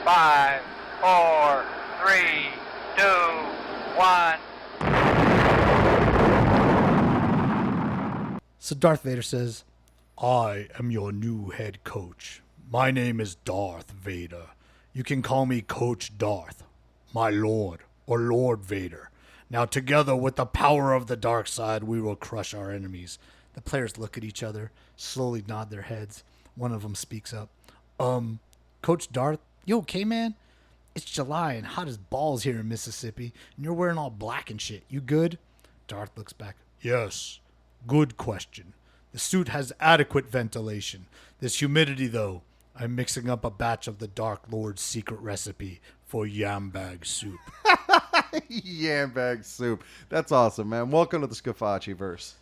5, 4, 3, 2, 1. So Darth Vader says, I am your new head coach. My name is Darth Vader. You can call me Coach Darth, my Lord, or Lord Vader. Now together with the power of the dark side, we will crush our enemies. The players look at each other, slowly nod their heads. One of them speaks up. Coach Darth, you okay, man? It's July and hot as balls here in Mississippi, and you're wearing all black and shit. You good? Darth looks back. Yes. Good question. The suit has adequate ventilation. This humidity, though, I'm mixing up a batch of the Dark Lord's secret recipe for yam bag soup. Yam bag soup. That's awesome, man. Welcome to the Scafaci verse.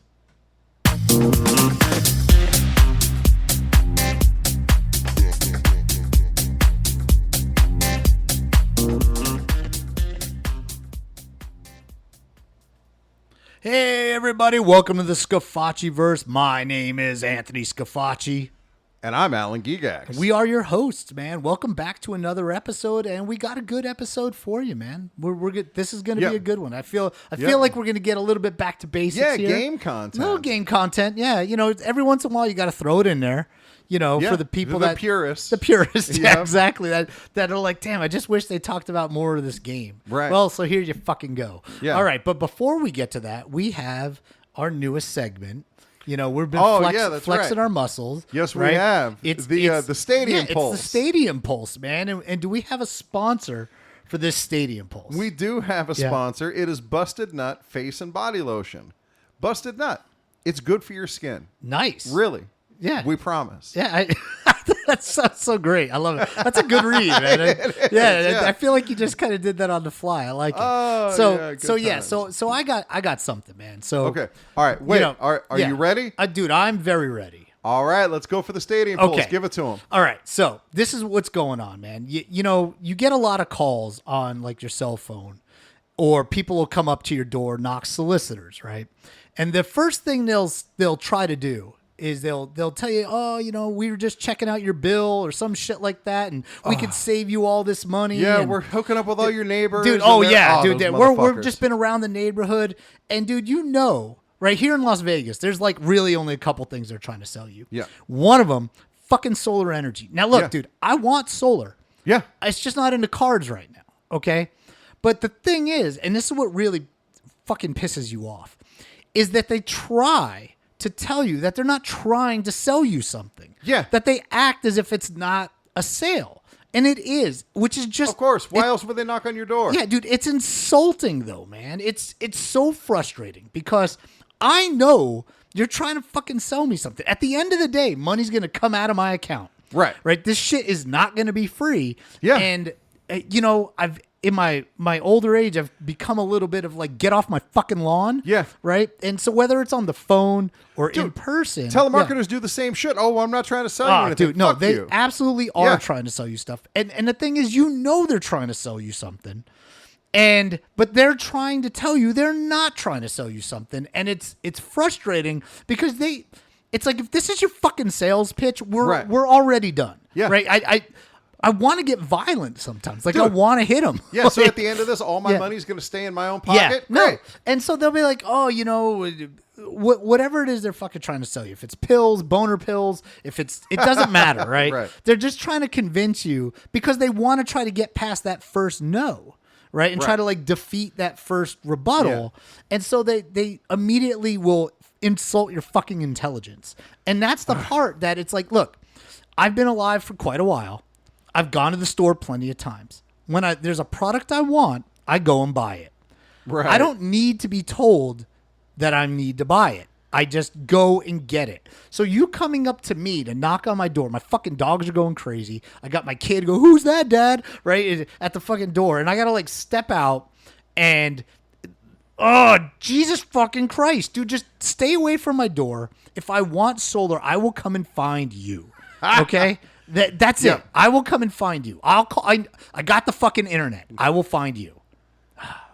Hey, everybody. Welcome to the Scafaci verse. My name is Anthony Scafaci. And I'm Alan Gigax. We are your hosts, man. Welcome back to another episode, and we got a good episode for you, man. We're good. This is going to be a good one. I feel like we're going to get a little bit back to basics here. Game content. Little game content. Yeah, you know, every once in a while you got to throw it in there. You know, for the people the purists. The purists, yeah, exactly. That are like, damn, I just wish they talked about more of this game. Right. Well, so here you fucking go. Yeah. All right, but before we get to that, we have our newest segment. You know, we've been flexing our muscles. Yes, right? we have. It's the Stadium Pulse. It's the Stadium Pulse, man. And do we have a sponsor for this Stadium Pulse? We do have a sponsor. It is Busted Nut Face and Body Lotion. Busted Nut. It's good for your skin. Nice. Really. Yeah. We promise. Yeah, that sounds so great. I love it. That's a good read, man. I feel like you just kind of did that on the fly. I like it. Oh, So I got something, man. So okay, all right. Wait, are you ready? Dude, I'm very ready. All right, let's go for the Stadium Pulse. Give it to him. All right, so this is what's going on, man. You know, you get a lot of calls on like your cell phone, or people will come up to your door, knock solicitors, right? And the first thing they'll try to do is they'll tell you, oh, you know, we were just checking out your bill or some shit like that, and we could save you all this money. Yeah, and we're hooking up with all your neighbors. Dude, we're just been around the neighborhood, and dude, you know, right here in Las Vegas, there's like really only a couple things they're trying to sell you. Yeah. One of them, fucking solar energy. Now look, dude, I want solar. Yeah. It's just not in the cards right now, okay? But the thing is, and this is what really fucking pisses you off, is that they try to tell you that they're not trying to sell you something. Yeah. That they act as if it's not a sale. And it is, which is just... Of course. Why else would they knock on your door? Yeah, dude, it's insulting though, man. It's so frustrating because I know you're trying to fucking sell me something. At the end of the day, money's going to come out of my account. Right. Right? This shit is not going to be free. Yeah. And, you know, in my older age, I've become a little bit of like, get off my fucking lawn. Yeah. Right? And so whether it's on the phone or in person. Telemarketers do the same shit. Oh, I'm not trying to sell you anything. Dude, no, Fuck they you. absolutely are trying to sell you stuff. And the thing is, you know they're trying to sell you something. But they're trying to tell you they're not trying to sell you something. And it's frustrating because it's like, if this is your fucking sales pitch, we're already done. Yeah. Right? I want to get violent sometimes. Like, Dude. I want to hit them. Yeah, so at the end of this, all my money's going to stay in my own pocket? Yeah, Great. no. And so they'll be like, oh, you know, whatever it is they're fucking trying to sell you. If it's pills, boner pills, it doesn't matter, right? Right. They're just trying to convince you because they want to try to get past that first no, right? And try to like defeat that first rebuttal. Yeah. And so they immediately will insult your fucking intelligence. And that's the part that it's like, look, I've been alive for quite a while. I've gone to the store plenty of times. When there's a product I want, I go and buy it. Right. I don't need to be told that I need to buy it. I just go and get it. So you coming up to me to knock on my door, my fucking dogs are going crazy. I got my kid go, who's that, Dad? Right at the fucking door. And I got to like step out and, oh, Jesus fucking Christ, dude, just stay away from my door. If I want solar, I will come and find you. Okay? That's it. I will come and find you. I'll call. I got the fucking internet. I will find you.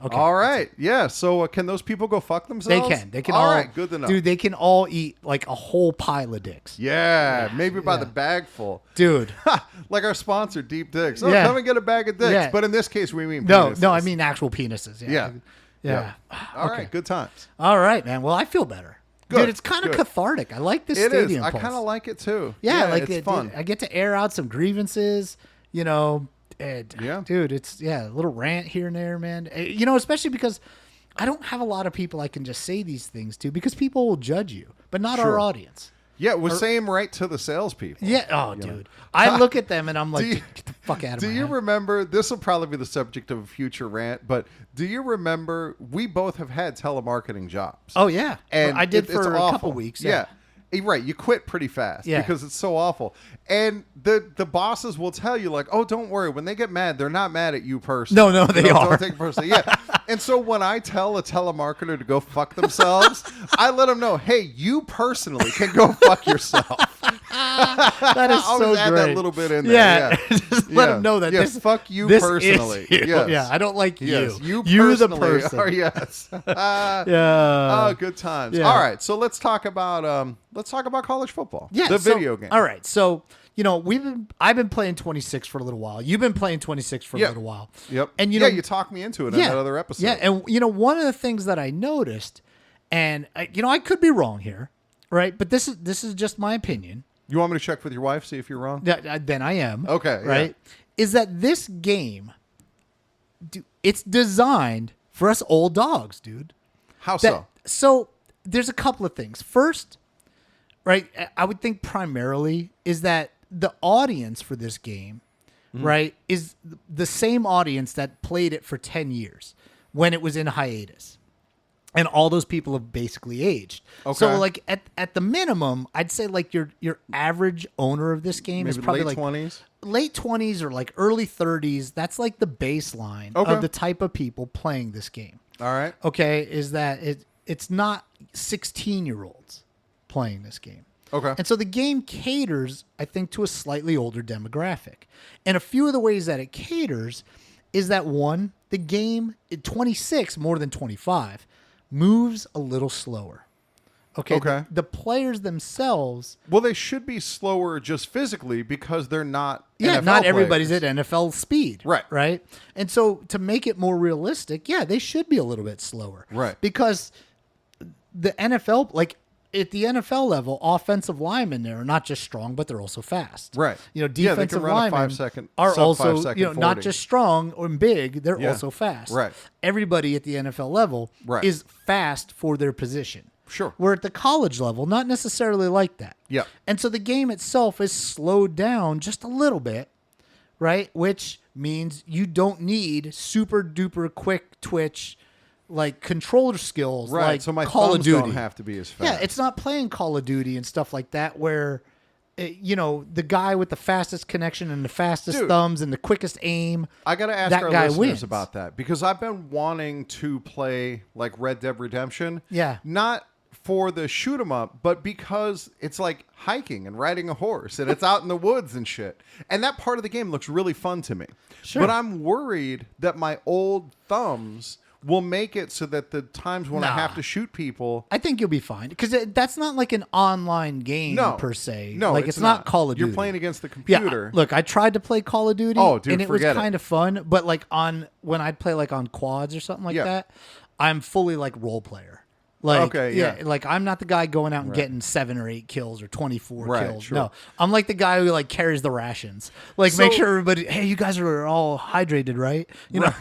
Okay. All right. Yeah. So can those people go fuck themselves? They can. They can All all. right. Good to know. Dude, they can all eat like a whole pile of dicks. Yeah. Maybe by Yeah. the bag full. Dude. Like our sponsor, Deep Dicks. Oh, Yeah. come and get a bag of dicks. Yeah. But in this case, we mean No, penises. no, I mean actual penises. Yeah. Yeah. All right. Good times. All right, man. Well, I feel better. Good, Dude, it's kind of good. cathartic. I like this It is. stadium I pulse. kind of like it too. Yeah, like it's fun. I get to air out some grievances, you know. And, Yeah. dude, it's a little rant here and there, man. You know, especially because I don't have a lot of people I can just say these things to because people will judge you, but not Sure. our audience. Yeah, we're saying right to the salespeople. Yeah. Oh, dude. I look at them and I'm like, get the fuck out of Do my you head. remember? This will probably be the subject of a future rant, but do you remember? We both have had telemarketing jobs. Oh, yeah. and I did it's for a awful. couple weeks. Yeah. Right, you quit pretty fast Yeah. because it's so awful. And the bosses will tell you like, "Oh, don't worry. When they get mad, they're not mad at you personally." No, they Don't are. take it personally. Yeah. And so when I tell a telemarketer to go fuck themselves, I let them know, "Hey, you personally can go fuck yourself." That is I'll so just add great. that little bit in there. Yeah. Just let them know that Yeah, this fuck you this personally. Is you. Yes. Yeah, I don't like Yes, you. you the personally person. are- yes. Yeah. Oh, good times. Yeah. All right, so let's talk about college football. Yeah, the so- video game. All right, so you know I've been playing 26 for a little while. You've been playing 26 for a Yep. little while. Yep. And you know, you talked me into it in that other episode. Yeah, and you know one of the things that I noticed, and I could be wrong here, right? But this is just my opinion. You want me to check with your wife, see if you're wrong? Then I am. Okay, yeah. Right? Is that this game? It's designed for us old dogs, dude. How That- so? So there's a couple of things. First, right, I would think primarily is that the audience for this game, Mm-hmm. right, is the same audience that played it for 10 years when it was in hiatus. And all those people have basically aged. Okay. So like at the minimum, I'd say like your average owner of this game is Maybe probably late like 20s? late 20s or like early 30s. That's like the baseline Okay. of the type of people playing this game. All right. Okay, is that it's not 16-year-olds playing this game. Okay. And so the game caters, I think, to a slightly older demographic. And a few of the ways that it caters is that one, the game at 26 more than 25 moves a little slower. Okay. Okay. The players themselves, Well, they should be slower just physically because they're not yeah, NFL not everybody's players. at NFL speed. Right. Right. And so to make it more realistic, yeah, they should be a little bit slower. Right. Because the NFL, like at the NFL level, offensive linemen there are not just strong, but they're also fast. Right. You know, Yeah, they can defensive run a linemen 5 second- are sub 5 also, second you know, not 40. just strong or big, they're Yeah. also fast. Right. Everybody at the NFL level Right. is fast for their position. Sure. Where at the college level, not necessarily like that. Yeah. And so the game itself is slowed down just a little bit, right? Which means you don't need super duper quick twitch like controller skills Right. like So my Call of thumbs Duty. don't have to be as fast. Yeah, it's not playing Call of Duty and stuff like that where you know, the guy with the fastest connection and the fastest Dude. thumbs and the quickest aim. I got to ask that our guy listeners wins. about that because I've been wanting to play like Red Dead Redemption. Yeah. Not for the shoot 'em up, but because it's like hiking and riding a horse and it's out in the woods and shit. And that part of the game looks really fun to me. Sure. But I'm worried that my old thumbs will make it so that the times when I Nah. have to shoot people. I think you'll be fine because that's not like an online game No. per se. No, like it's not Call of Duty. You're playing against the Yeah, computer. look, I tried to play Call of Duty. Oh, dude, and it was forget it. kind of fun, but like when I'd play like on quads or something like Yeah. that, I'm fully like role player. Like, Okay, yeah. like I'm not the guy going out and getting 7 or 8 kills or 24 Right, kills. sure. No, I'm like the guy who like carries the rations. Like So- make sure everybody, hey, you guys are all hydrated, right? You know,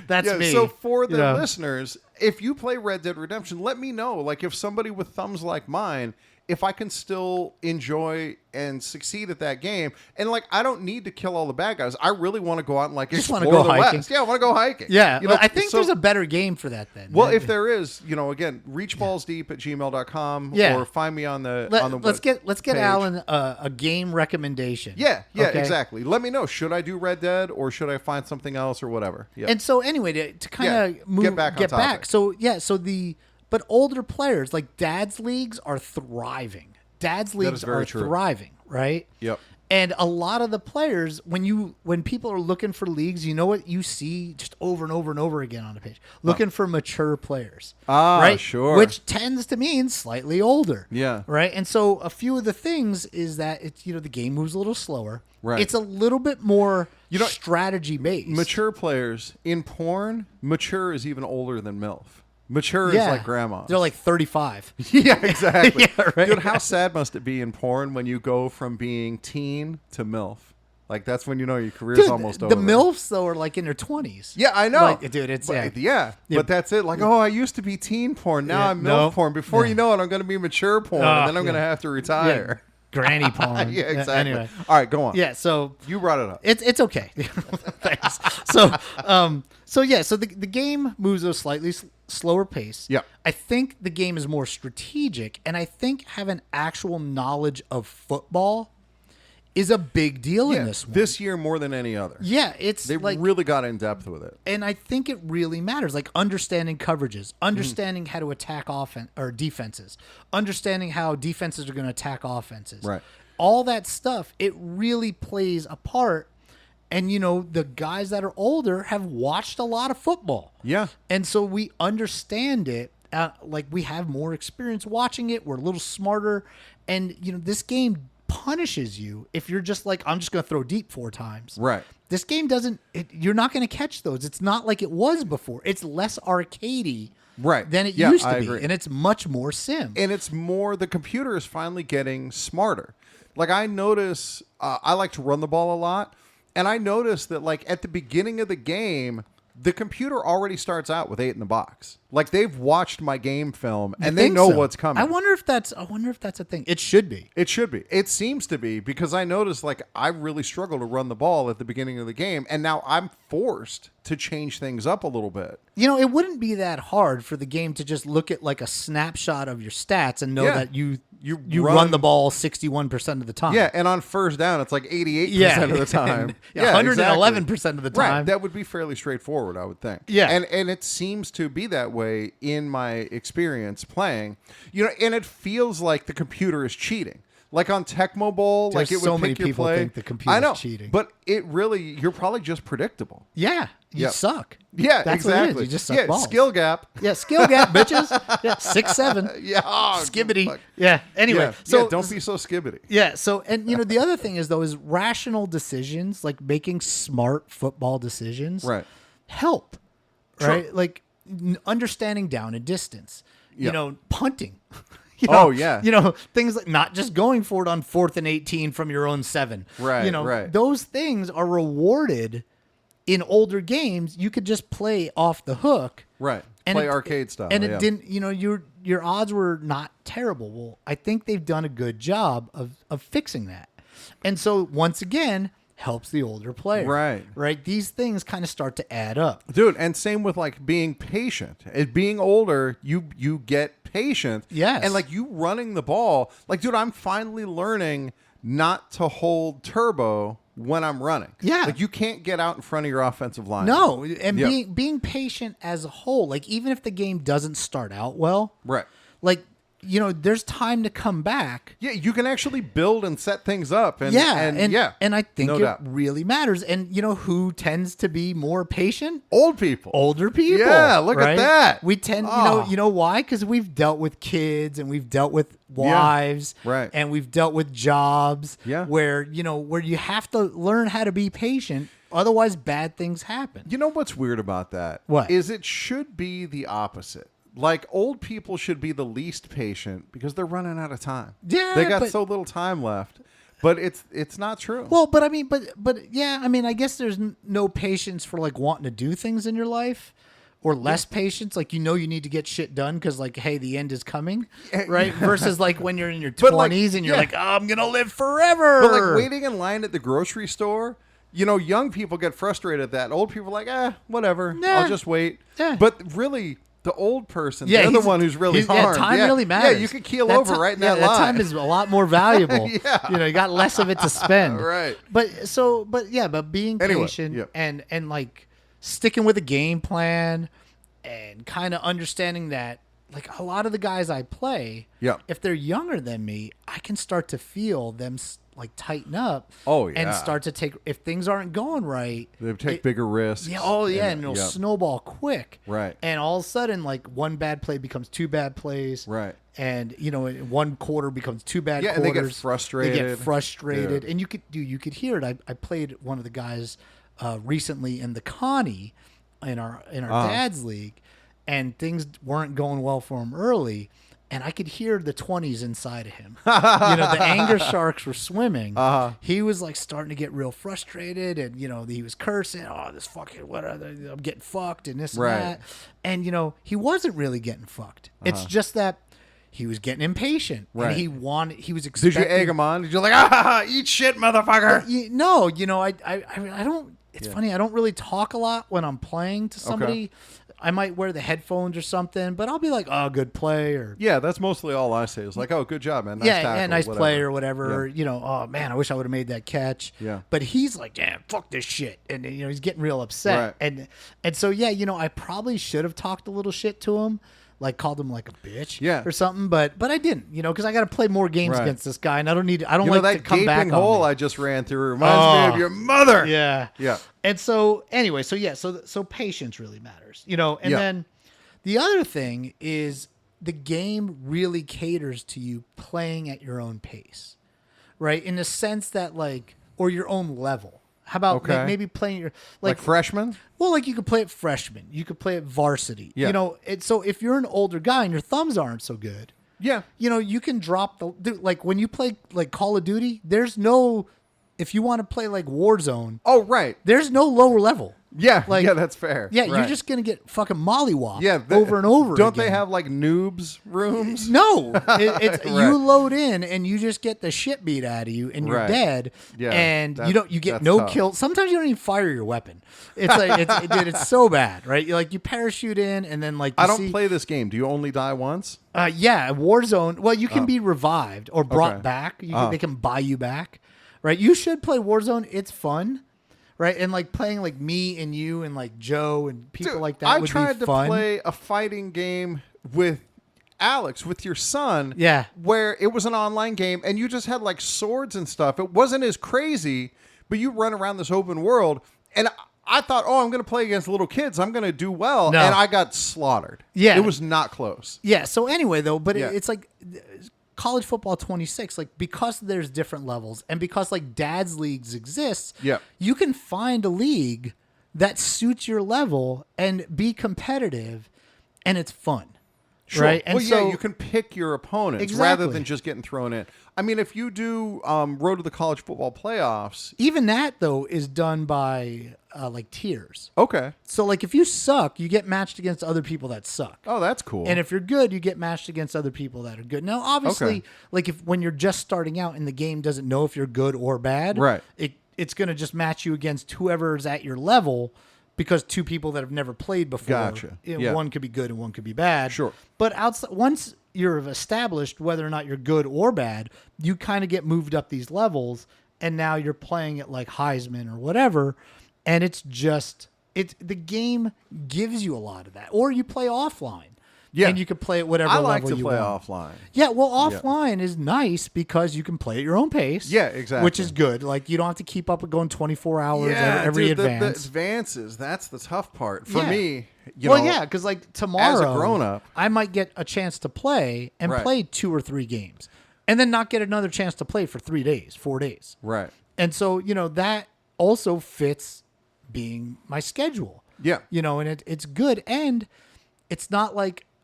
that's Yeah, me. so for you the know? listeners, if you play Red Dead Redemption, let me know. Like if somebody with thumbs like mine, if I can still enjoy and succeed at that game. And like I don't need to kill all the bad guys. I really want to go out and like Just explore wanna go the hiking. West. Yeah, I want to go hiking. Yeah, You know, I think so- there's a better game for that then. well, if there is, you know, again, reachballsdeep@gmail.com Yeah. or find me on the let's get page. Alan a game recommendation. Yeah, Okay? exactly. Let me know. Should I do Red Dead or should I find something else or whatever? Yeah. And so anyway, to kind of Yeah, move get back on topic. So yeah, but older players like dad's leagues are thriving. Dad's leagues very are true. thriving, right? Yep. And a lot of the players, when people are looking for leagues, you know what you see just over and over and over again on the page? Looking for mature players. Right? Sure. Which tends to mean slightly older. Yeah. Right? And so a few of the things is that it's, the game moves a little slower. Right. It's a little bit more strategy based. Mature players in porn, mature is even older than MILF. Mature is like grandma. They're like 35. Yeah, exactly. Yeah, right. Dude, how sad must it be in porn when you go from being teen to MILF? Like, that's when you know your career's almost over. The MILFs, though, are like in their 20s. Yeah, I know. Like, dude, it's... But that's it. Like, I used to be teen porn. Now I'm MILF porn. Before you know it, I'm going to be mature porn, and then I'm going to have to retire. Granny porn. Yeah, exactly. Anyway. All right, go on. Yeah, so... You brought it up. It's okay. Thanks. So the game moves at a slightly slower pace. Yeah. I think the game is more strategic, and I think having actual knowledge of football is a big deal in this one. This year more than any other. Yeah, it's They like... really got in depth with it. And I think it really matters, like understanding coverages, understanding how to attack offense or defenses, understanding how defenses are going to attack offenses. Right. All that stuff, it really plays a part. And, the guys that are older have watched a lot of football. Yeah. And so we understand it. Like, we have more experience watching it. We're a little smarter. And, this game punishes you if you're just like, I'm just going to throw deep 4 times. Right. This game doesn't, you're not going to catch those. It's not like it was before. It's less arcadey than it used to be. Agree. And it's much more sim. And it's more, the computer is finally getting smarter. Like, I notice, I like to run the ball a lot. And I noticed that, like, at the beginning of the game, the computer already starts out with 8 in the box. Like, they've watched my game film and they know what's coming. I wonder if that's a thing. It should be. It should be. It seems to be, because I noticed, like, I really struggle to run the ball at the beginning of the game, and now I'm forced to change things up a little bit. It wouldn't be that hard for the game to just look at like a snapshot of your stats and know that you run the ball 61% of the time. Yeah, and on first down, it's like 88% of the time. 111% of the time. Right, that would be fairly straightforward, I would think. Yeah. And it seems to be that way in my experience playing. And it feels like the computer is cheating. Like on Tecmo Bowl, There's like it would so pick many your people play. think the computer's I know, cheating. But it really, you're probably just predictable. Yeah. You Yep. suck. Yeah, That's exactly. what it is. You just suck balls. Skill gap. Yeah, skill gap, bitches. Yeah, 6'7". Yeah, Skibbity. fuck. Yeah. Anyway, so don't be so skibbity. Yeah. So, and the other thing is though, is rational decisions, like making smart football decisions, Right. help. True. Right. Like understanding down and distance. Yeah. Punting. Things like not just going for it on 4th and 18 from your own 7. Right. Right. Those things are rewarded in older games. You could just play off the hook. Right. And Play arcade style. And it didn't, your odds were not terrible. Well, I think they've done a good job of fixing that. And so once again, helps the older player. Right. Right. These things kind of start to add up. Dude, and same with like being patient. As being older, you get patient. Yes. And like you running the ball, like, dude, I'm finally learning not to hold turbo when I'm running. Yeah. Like you can't get out in front of your offensive line. No. And Yep. being patient as a whole, like even if the game doesn't start out well, Right. like, there's time to come back. Yeah, you can actually build and set things up. And and I think no it doubt. really matters. And who tends to be more patient? Old people. Older people. Yeah, look at right? that. We tend, Oh. you know why? Because we've dealt with kids and we've dealt with wives, right. And we've dealt with jobs, Yeah. where you have to learn how to be patient, otherwise bad things happen. You know what's weird about that? What? Is it should be the opposite. Like old people should be the least patient because they're running out of time. Yeah, they got but- so little time left. But it's not true. Well, but I mean, but yeah, I mean, I guess there's no patience for like wanting to do things in your life, or less patience, like you need to get shit done because like, hey, the end is coming, right? Versus like when you're in your 20s and you're like, oh, I'm gonna live forever. But like waiting in line at the grocery store, young people get frustrated at that. Old people are like, whatever, Nah. I'll just wait. Yeah. But really, the old person, they're the one who's really harmed. Time really matters. Yeah, you could keel over right in that line. That time is a lot more valuable. Yeah. You got less of it to spend. Right. But being patient yep. and like sticking with a game plan and kind of understanding that like a lot of the guys I play, Yep. if they're younger than me, I can start to feel them like tighten up. Oh, yeah. And start to take, if things aren't going right, They take bigger risks. Yeah, and it'll snowball quick. Right. And all of a sudden, like one bad play becomes two bad plays. Right. And one quarter becomes two bad quarters. And they get frustrated. And you could hear it. I played one of the guys recently in the Connie in our dad's league, and things weren't going well for him early. And I could hear the 20s inside of him. The anger sharks were swimming. He was like starting to get real frustrated, and he was cursing. Oh, this fucking whatever! I'm getting fucked, and this and that. And he wasn't really getting fucked. It's just that he was getting impatient, and he was expecting. Did you egg him on? Did you eat shit, motherfucker? No, I don't. It's funny. I don't really talk a lot when I'm playing to somebody. Okay. I might wear the headphones or something, but I'll be like, "Oh, good play," or that's mostly all I say is like, "Oh, good job, man. Nice tackle, nice whatever. play or whatever." Yeah. Oh man, I wish I would have made that catch. Yeah. But he's like, "Damn, fuck this shit," and he's getting real upset. Right. And so I probably should have talked a little shit to him. Like called him like a bitch or something, but I didn't, because I got to play more games against this guy, and I don't like that to come back gaping hole I just ran through reminds me of your mother. Yeah. And so anyway, so patience really matters, and then the other thing is the game really caters to you playing at your own pace, right? In the sense that or your own level. How about maybe playing your like freshman? Well, you could play it freshman. You could play it varsity. Yeah. So if you're an older guy and your thumbs aren't so good, you can drop when you play Call of Duty, there's no, if you want to play Warzone. Oh, right. There's no lower level. Yeah, that's fair. Yeah, you're just going to get fucking mollywopped over and over Don't again. they have noobs rooms? No. It's you load in and you just get the shit beat out of you and you're dead. Yeah, and you get no kills. Sometimes you don't even fire your weapon. It's dude, it's so bad, right? You parachute in and then I don't play this game. Do you only die once? Warzone. Well, you can be revived or brought back. They can buy you back, right? You should play Warzone. It's fun. Right, and playing me and you and Joe and people like that would be fun. I tried to play a fighting game with Alex, with your son. Yeah, where it was an online game and you just had swords and stuff. It wasn't as crazy, but you run around this open world, and I thought, I'm going to play against little kids. I'm going to do well, and I got slaughtered. Yeah, it was not close. Yeah. So anyway, though, but it's College Football 26, because there's different levels and because dad's leagues exist, you can find a league that suits your level and be competitive, and it's fun. Sure. Right? And you can pick your opponents rather than just getting thrown in. I mean, if you do Road to the College Football Playoffs, even that though is done by tiers. Okay. So if you suck, you get matched against other people that suck. Oh, that's cool. And if you're good, you get matched against other people that are good. Now, obviously, when you're just starting out and the game doesn't know if you're good or bad, right? It's going to just match you against whoever's at your level. Because two people that have never played before, gotcha. One could be good and one could be bad. Sure. But once you're established, whether or not you're good or bad, you kind of get moved up these levels, and now you're playing it like Heisman or whatever, and the game gives you a lot of that. Or you play offline. Yeah. And you can play at whatever level you want. I like to play offline. Yeah, well, offline is nice because you can play at your own pace. Yeah, exactly. Which is good. You don't have to keep up with going 24 hours every advance. The advances, that's the tough part. For me, because tomorrow, as a grown-up, I might get a chance to play and play 2 or 3 games and then not get another chance to play for 3 days, 4 days. Right. And so, that also fits being my schedule. Yeah. And it's good. And it's not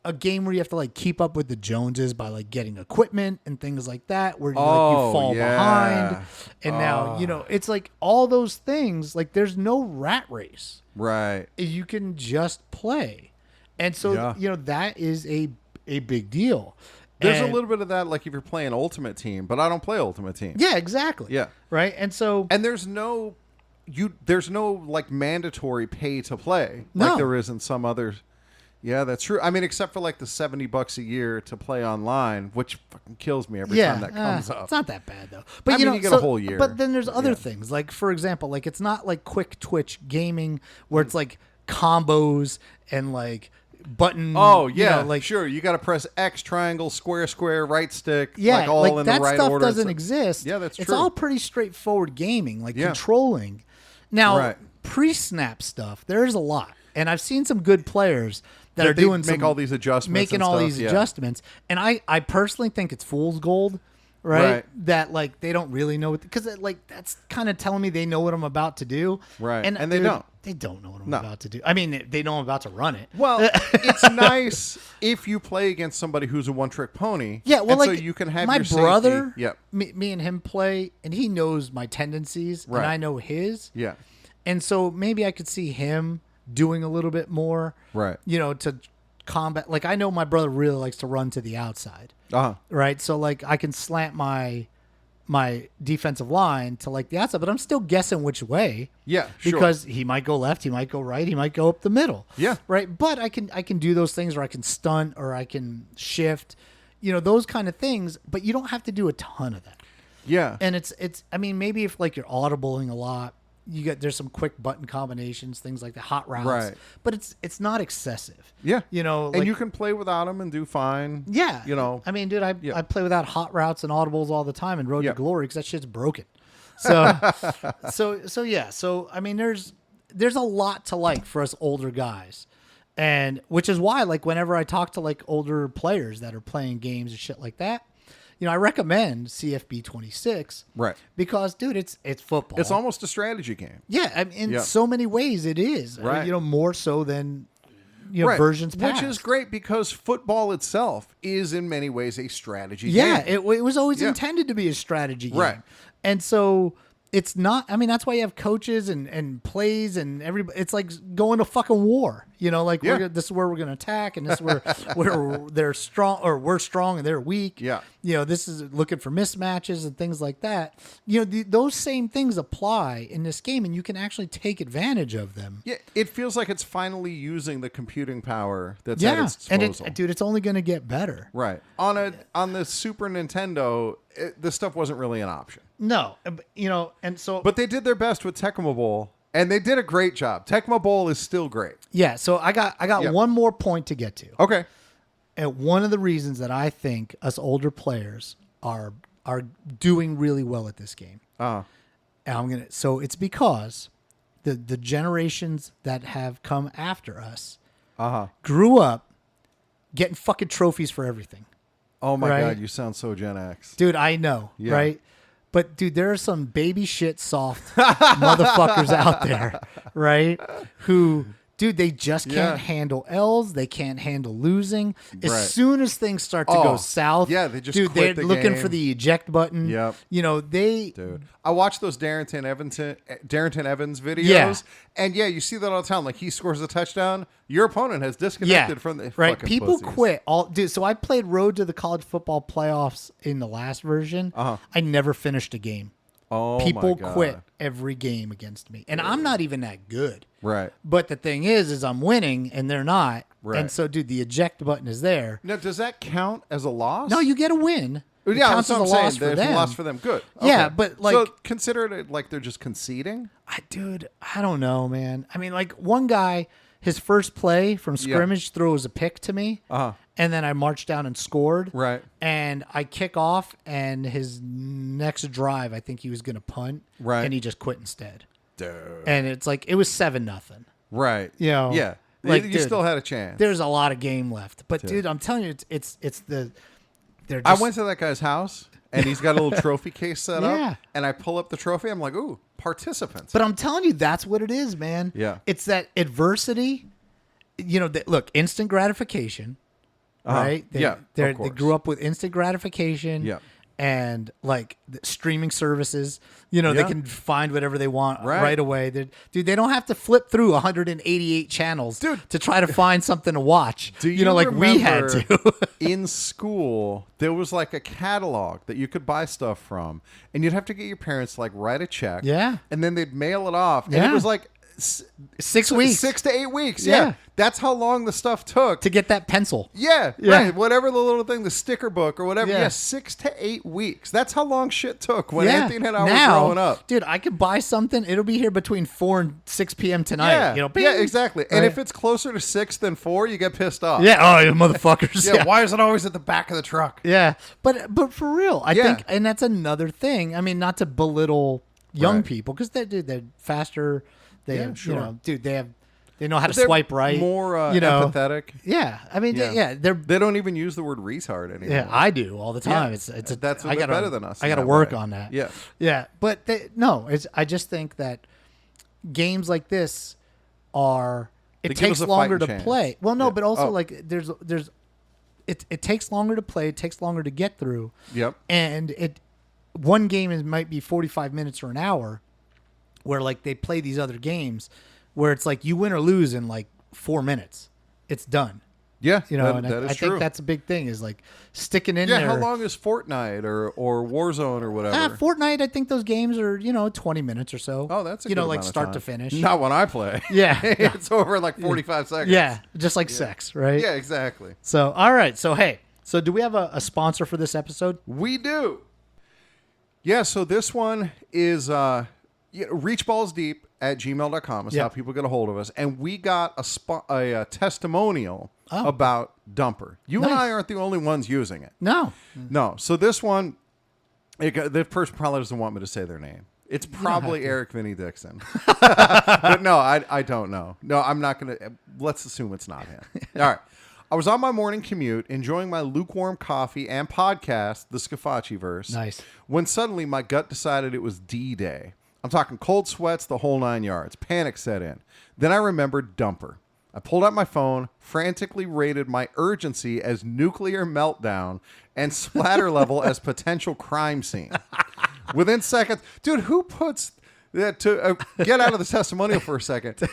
a game where you have to keep up with the Joneses by getting equipment and things like that, where you fall behind. And now, it's all those things, there's no rat race. Right. You can just play. And so, that is a big deal. There's a little bit of that, if you're playing Ultimate Team, but I don't play Ultimate Team. Yeah, exactly. Yeah. Right. And so, and there's no mandatory pay to play like there is in some others. Yeah, that's true. I mean, except for the $70 a year to play online, which fucking kills me every time that comes up. It's not that bad though. But you get a whole year. But then there's other things. For example, it's not quick twitch gaming where it's combos and button. Oh yeah, like sure. You got to press X, triangle, square, square, right stick. yeah, like all in that the right stuff order. doesn't exist. Yeah, that's It's true. all pretty straightforward gaming, like Yeah. controlling. Now, Right. pre-snap stuff, there's a lot, and I've seen some good players that are they doing make all these adjustments, making and all stuff, these yeah. adjustments, and I personally think it's fool's gold. Right? That like they don't really know because like that's kind of telling me they know what I'm about to do. Right. And they don't. They don't know what I'm No. about to do. I mean, they know I'm about to run it. Well, it's nice if you play against somebody who's a one-trick pony. Yeah, well, and like so you can have my your safety. brother. Yep. Me and him play, and he knows my tendencies, Right. and I know his. Yeah. And so maybe I could see him doing a little bit more. Right. To combat. Like I know my brother really likes to run to the outside. Uh-huh. Right. So like I can slant my defensive line to like the outside, but I'm still guessing which way. Yeah, sure. Because he might go left, he might go right, he might go up the middle. Yeah. Right. But I can do those things, or I can stunt, or I can shift, those kind of things. But you don't have to do a ton of that. Yeah. And it's I mean, maybe if like you're audibling a lot, there's some quick button combinations, things like the hot routes. Right. But it's not excessive. Yeah. Like, and you can play without them and do fine. yeah. You I mean, dude, I play without hot routes and audibles all the time in Road Yeah. to Glory because that shit's broken. So, yeah. So, I mean, there's a lot to like for us older guys. And which is why, like, whenever I talk to like older players that are playing games and shit like that, I recommend CFB 26. Right. Because, dude, it's football. It's almost a strategy game. Yeah. I mean, in Yeah. so many ways it is. Right. More so than, Right. versions past. Which is great because football itself is in many ways a strategy Yeah, game. it was always Yeah. intended to be a strategy game. Right. And so it's not, I mean, that's why you have coaches and plays and everybody. It's like going to fucking war. Like Yeah. this is where we're going to attack, and this is where they're strong, or we're strong and they're weak. Yeah. This is looking for mismatches and things like that. Those same things apply in this game, and you can actually take advantage of them. Yeah, it feels like it's finally using the computing power that's at Yeah. its And disposal. dude, it's only going to get better. Right. On the Super Nintendo, this stuff wasn't really an option. No, and so, But they did their best with Tecmo Bowl, and they did a great job. Tecmo Bowl is still great. yeah, so I got Yeah. one more point to get to. Okay. And one of the reasons that I think us older players are doing really well at this game. And so it's because the generations that have come after us grew up getting fucking trophies for everything. Oh my Right. God, you sound so Gen X. Dude, I know, Yeah. right? But dude, there are some baby shit soft motherfuckers out there, right? Who, dude, they just can't Yeah. handle L's. They can't handle losing. As Right. soon as things start to Oh, go south, yeah, they just dude, quit they're the looking game. for the eject button. Yep. Dude, I watched those Darrington Evans videos, Yeah. and yeah, you see that all the time. Like he scores a touchdown, your opponent has disconnected from the right. fucking People pussies. quit all, dude. So I played Road to the College Football Playoffs in the last version. I never finished a game. Oh, People my God. quit every game against me, and I'm not even that good. Right. But the thing is I'm winning and they're not. Right. And so, dude, the eject button is there. Now, does that count as a loss? No, you get a win. It Yeah, counts that's as what a I'm loss saying. for There's them. a loss for them. Good. Yeah, Okay. but, like- so consider it like they're just conceding. Dude, I don't know, man. I mean, like one guy, his first play from scrimmage throws a pick to me. And then I marched down and scored. Right. And I kick off, and his next drive, I think he was going to punt. Right. And he just quit instead. Dude. And it's like, it was 7-0. Right. Yeah. Like Like, you dude, still had a chance. There's a lot of game left. But, dude, I'm telling you, it's they're just, I went to that guy's house, and he's got a little trophy case set Yeah. up, and I pull up the trophy. I'm like, ooh, participants. But I'm telling you, that's what it is, man. Yeah. It's that adversity. Look, instant gratification, right? They, Yeah, of they course. grew up with instant gratification. Yeah. And like the streaming services, they Yeah. can find whatever they want Right. right away. Dude, they don't have to flip through 188 channels, Dude. to try to find something to watch. Do you like we had remember to. in school, there was like a catalog that you could buy stuff from, and you'd have to get your parents to like write a check. Yeah. And then they'd mail it off. And Yeah. it was like 6 weeks 6 to 8 weeks. Yeah. Yeah. That's how long the stuff took. to get that pencil. Yeah, Yeah. right. Whatever the little thing, the sticker book or whatever. Yeah. Yeah, 6 to 8 weeks. That's how long shit took when Yeah. Anthony and I were Now, growing up. dude, I could buy something. It'll be here between 4 and 6 p.m. tonight. Yeah, You know, bing. yeah, exactly. And Right. if it's closer to 6 than 4, you get pissed off. Yeah. Oh, you motherfuckers. Yeah. Why is it always at the back of the truck? Yeah, but for real, I Yeah. think, and that's another thing. I mean, not to belittle young Right. people because they're faster. They Yeah, have, sure. you know, dude, they know how to They're swipe right. More you know, empathetic. yeah. I mean, Yeah. yeah, They don't even use the word retard anymore. yeah, I do all the time. Yeah. It's That's I gotta, better than us I in got to that work way. on that. Yeah. yeah. But I just think that games like this are. It They give takes us a longer to fighting chance. play. Well, no, Yeah. but also Oh. like there's. It takes longer to play. It takes longer to get through. Yep. And one game might be 45 minutes or an hour, where like they play these other games, where it's like you win or lose in like 4 minutes, it's done. Yeah. You know, that, and that is I true. think that's a big thing is like sticking in Yeah. there. How long is Fortnite or Warzone or whatever? Fortnite, I think those games are 20 minutes or so. Oh, that's a you good know like amount of start time. to finish. Not when I play. Yeah, It's over in like 45 seconds. yeah, just like sex, right? Yeah, exactly. So all right, so hey, so do we have a sponsor for this episode? We do. Yeah, so this one is reachballsdeep@gmail.com is Yeah. how people get a hold of us. And we got a testimonial about Dumper. You and Nice. I aren't the only ones using it. No. No. So this one, the person probably doesn't want me to say their name. It's probably have to. Eric Vinny Dixon. But no, I don't know. No, I'm not going to. Let's assume it's not him. All right. I was on my morning commute, enjoying my lukewarm coffee and podcast, The Scafacci-verse, Nice. when suddenly my gut decided it was D-Day. I'm talking cold sweats, the whole 9 yards. Panic set in. Then I remembered Dumper. I pulled out my phone, frantically rated my urgency as nuclear meltdown and splatter level as potential crime scene. Within seconds, dude, who puts that to get out of the testimonial for a second?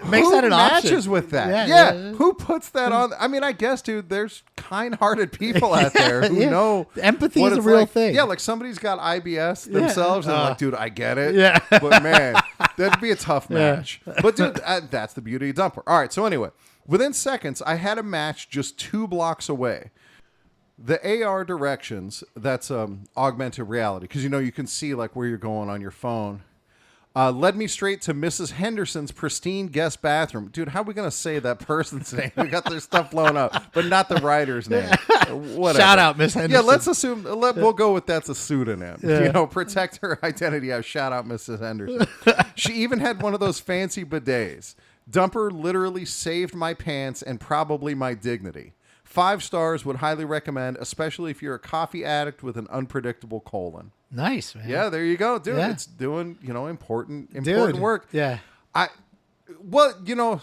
Makes Who that an option. matches with that? Yeah, Yeah, who puts that on? I mean, I guess, dude, there's kind-hearted people out there who Yeah. know Empathy what is a it's real like. thing. Yeah, like somebody's got IBS themselves, and like, dude, I get it. Yeah. But man, that'd be a tough match. But dude, that's the beauty of Dumper. All right, so anyway, within seconds, I had a match just 2 blocks away. The AR directions, that's augmented reality, because you can see like where you're going on your phone. Led me straight to Mrs. Henderson's pristine guest bathroom. Dude, how are we going to say that person's name? We got their stuff blown up, but not the writer's name. Whatever. Shout out, Miss Henderson. Yeah, let's assume, we'll go with that's a pseudonym. Yeah. Protect her identity. Shout out Mrs. Henderson. She even had one of those fancy bidets. Dumper literally saved my pants and probably my dignity. 5 stars, would highly recommend, especially if you're a coffee addict with an unpredictable colon. Nice, man. Yeah, there you go, dude. Yeah. It's doing, important Dude. work. Yeah.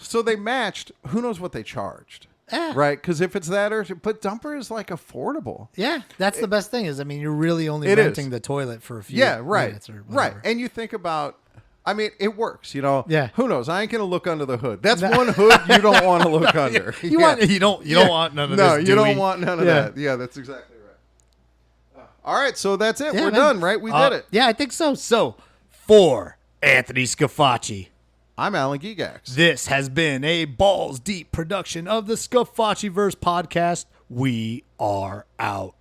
So they matched. Who knows what they charged? Yeah. Right? Because if it's that, but Dumper is like affordable. Yeah, that's the best thing is, I mean, you're really only It renting is. the toilet for a few Yeah, right. minutes or Right. whatever. And you think about, I mean, it works, Yeah. Who knows? I ain't going to look under the hood. That's one hood you don't want to look under. You don't want none of this. No, you Dewey. don't want none of Yeah. that. Yeah, that's exactly right. All right, so that's it. Yeah, We're man. done, right? We did it. Yeah, I think so. So, for Anthony Scafacci, I'm Alan Gigax. this has been a balls deep production of the Scafacci-verse podcast. We are out.